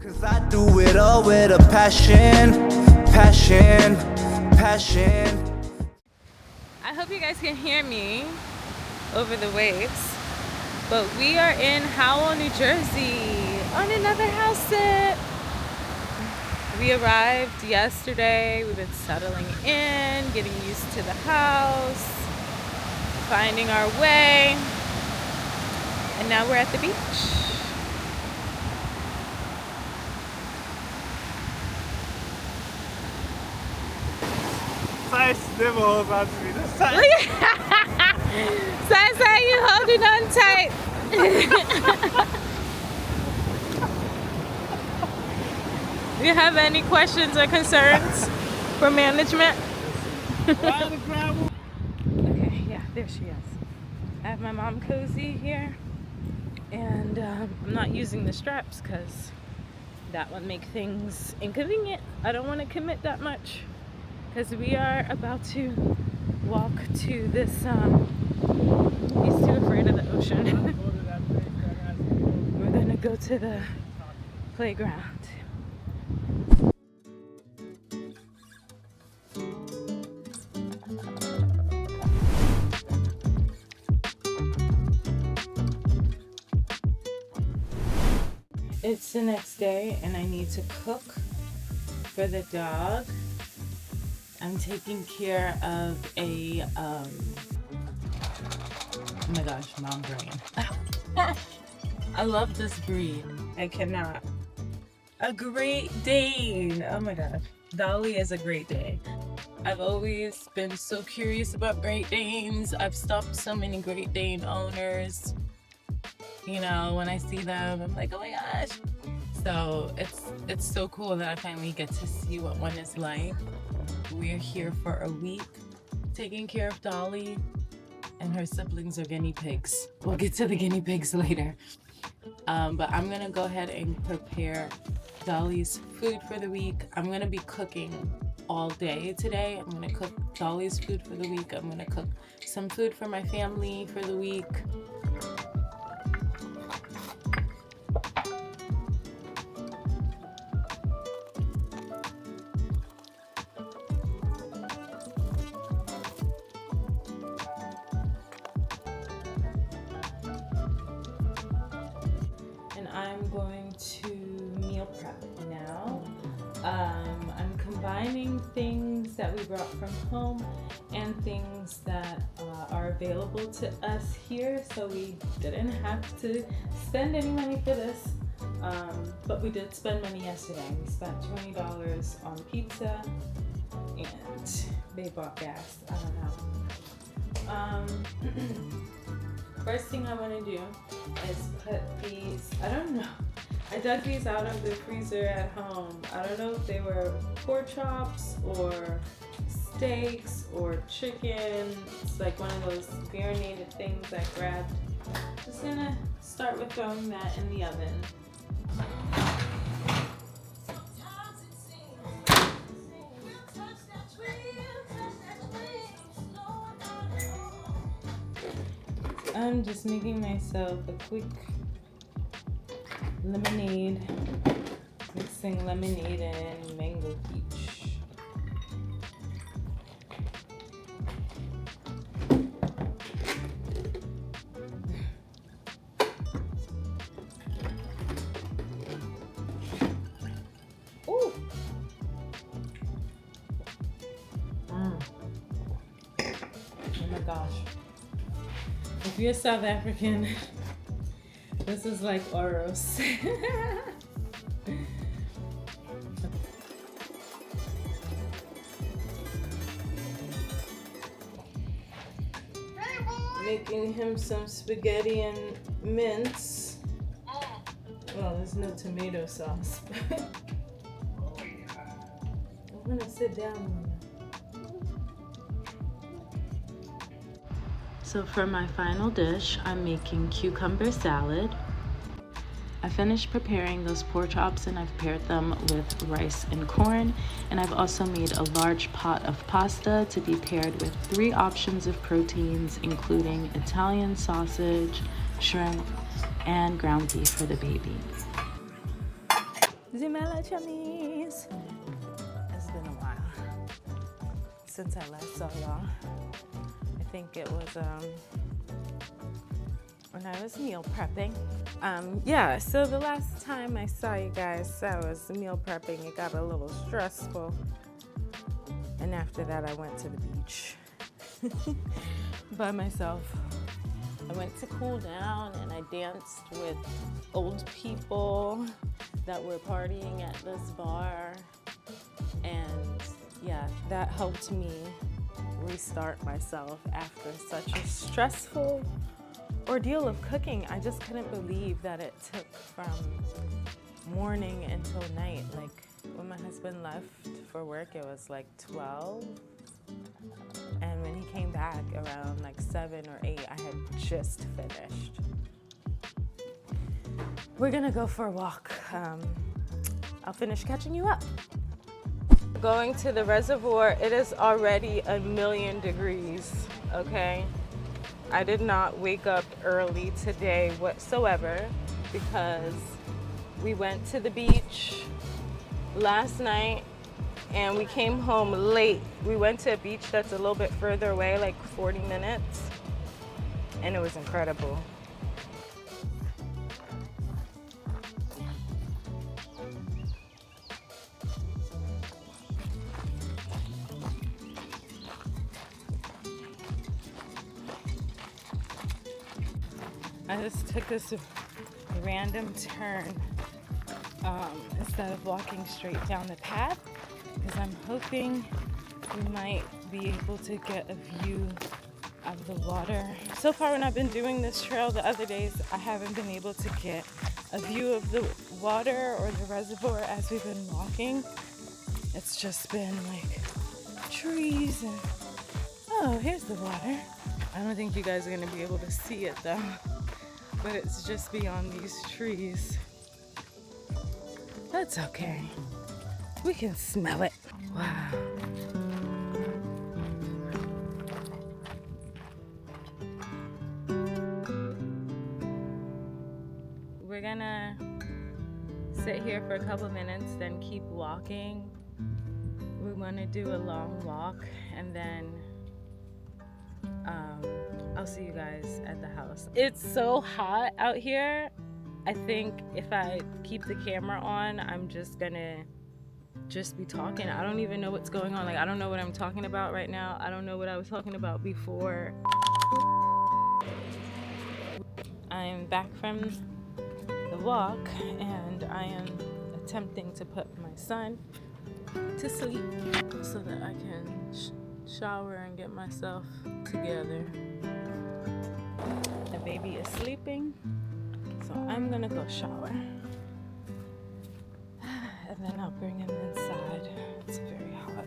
'Cause I do it all with a passion. I hope you guys can hear me over the waves, but we are in Howell, New Jersey on another house sit. We arrived yesterday. We've been settling in, getting used to the house, finding our way, and now we're at the beach. 사이즈 네모 맞습니다. 사이즈. Sai, you holding on tight. Do you have any questions or concerns for management? Okay, yeah, there she is. I have my mom cozy here, and I'm not using the straps because that would make things inconvenient. I don't want to commit that much because we are about to walk to this. He's too afraid of the ocean. We're gonna go to the playground. It's the next day and I need to cook for the dog. I'm taking care of a, oh my gosh, mom brain. I love this breed. I cannot. A Great Dane. Oh my gosh. Dolly is a Great Dane. I've always been so curious about Great Danes. I've stopped so many Great Dane owners. You know, when I see them, I'm like, oh my gosh. So it's so cool that I finally get to see what one is like. We're here for a week taking care of Dolly, and her siblings are guinea pigs. We'll get to the guinea pigs later. But I'm gonna go ahead and prepare Dolly's food for the week. I'm gonna be cooking all day today. I'm gonna cook Dolly's food for the week. I'm gonna cook some food for my family for the week. I'm going to meal prep now. I'm combining things that we brought from home and things that are available to us here, so we didn't have to spend any money for this, but we did spend money yesterday. We spent $20 on pizza and they bought gas. I don't know. First thing I want to do is put these, I don't know, I dug these out of the freezer at home. I don't know if they were pork chops or steaks or chicken. It's like one of those marinated things I grabbed. Just gonna start with throwing that in the oven. I'm just making myself a quick lemonade, mixing lemonade and mango peach. Ooh. Oh my gosh. If you're South African, this is like Oros. Making him some spaghetti and mince. Well, there's no tomato sauce. I'm gonna sit down. So for my final dish, I'm making cucumber salad. I finished preparing those pork chops and I've paired them with rice and corn. And I've also made a large pot of pasta to be paired with 3 options of proteins, including Italian sausage, shrimp, and ground beef for the baby. Zimela chummies. It's been a while since I last saw y'all. I think it was when I was meal prepping. Yeah, so the last time I saw you guys, I was meal prepping. It got a little stressful. And after that, I went to the beach by myself. I went to cool down and I danced with old people that were partying at this bar. And yeah, that helped me restart myself after such a stressful ordeal of cooking. I just couldn't believe that it took from morning until night. Like when my husband left for work, it was like 12. And when he came back around like 7 or 8, I had just finished. We're gonna go for a walk. I'll finish catching you up. Going to the reservoir, it is already 1,000,000 degrees, okay? I did not wake up early today whatsoever because we went to the beach last night and we came home late. We went to a beach that's a little bit further away, like 40 minutes, and it was incredible. I just took this random turn instead of walking straight down the path because I'm hoping we might be able to get a view of the water. So far when I've been doing this trail the other days, I haven't been able to get a view of the water or the reservoir as we've been walking. It's just been like trees and, oh, here's the water. I don't think you guys are gonna be able to see it though, but it's just beyond these trees. That's okay. We can smell it. Wow. We're gonna sit here for a couple minutes, then keep walking. We wanna do a long walk and then I'll see you guys at the house. It's so hot out here. I think if I keep the camera on, I'm just gonna be talking. I don't even know what's going on. Like, I don't know what I'm talking about right now. I don't know what I was talking about before. I'm back from the walk and I am attempting to put my son to sleep so that I can shower and get myself together. The baby is sleeping, so I'm gonna go shower. And then I'll bring him inside. It's very hot.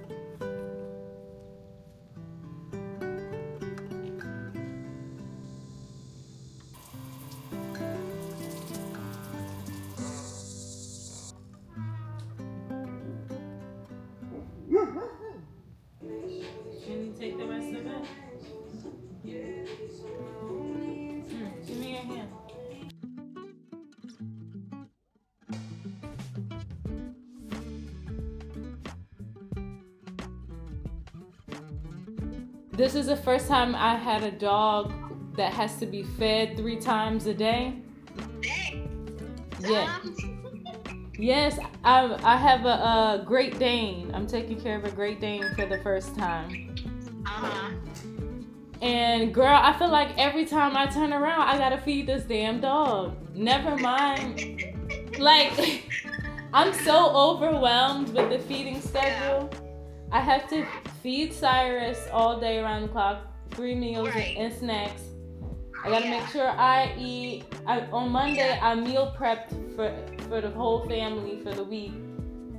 Can you take the rest of it? Give me your hand. This is the first time I had a dog that has to be fed 3 times a day. Yeah. Yes, I have a Great Dane. I'm taking care of a Great Dane for the first time. And girl, I feel like every time I turn around, I gotta feed this damn dog. Never mind. Like, I'm so overwhelmed with the feeding schedule. I have to feed Cyrus all day around the clock, 3 meals and snacks. I gotta make sure I eat. On Monday, I meal prepped for the whole family for the week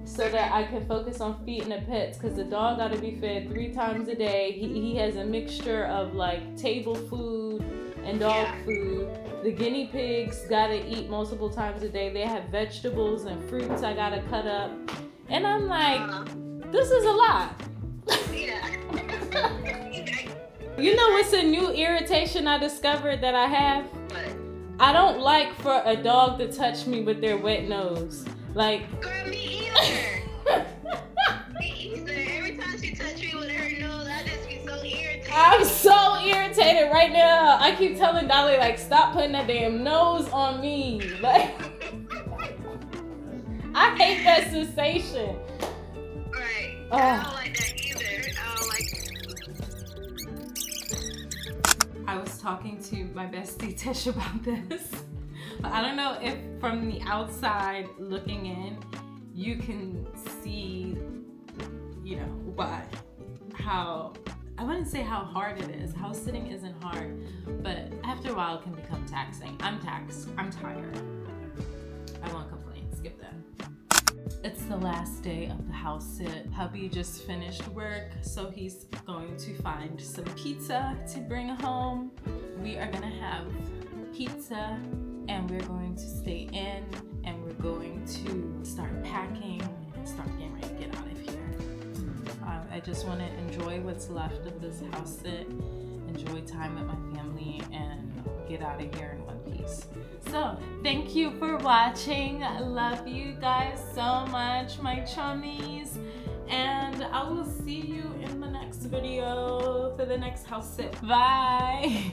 so that I can focus on feeding the pets, because the dog gotta be fed 3 times a day. He has a mixture of like table food and dog food. The guinea pigs gotta eat multiple times a day. They have vegetables and fruits I gotta cut up. And I'm like, this is a lot. You know what's a new irritation I discovered that I have? I don't like for a dog to touch me with their wet nose. Like, Girl, me either. Me either. Every time she touched me with her nose, I just be so irritated. I'm so irritated right now. I keep telling Dolly, like, stop putting that damn nose on me. Like, I hate that sensation. Right. Oh. I don't like that either. I don't like I was talking to my bestie Tish about this. But I don't know if from the outside looking in, you can see, you know, how, I wouldn't say how hard it is. House sitting isn't hard, but after a while it can become taxing. I'm taxed. I'm tired. I won't complain. Skip that. It's the last day of the house sit. Hubby just finished work, so he's going to find some pizza to bring home. We are gonna have pizza and we're going to stay in and we're going to start packing and start getting ready to get out of here. I just want to enjoy what's left of this house sit, enjoy time with my family, and get out of here in one piece. So, thank you for watching. I love you guys so much, my chummies. And I will see you in the next video for the next house sit. Bye!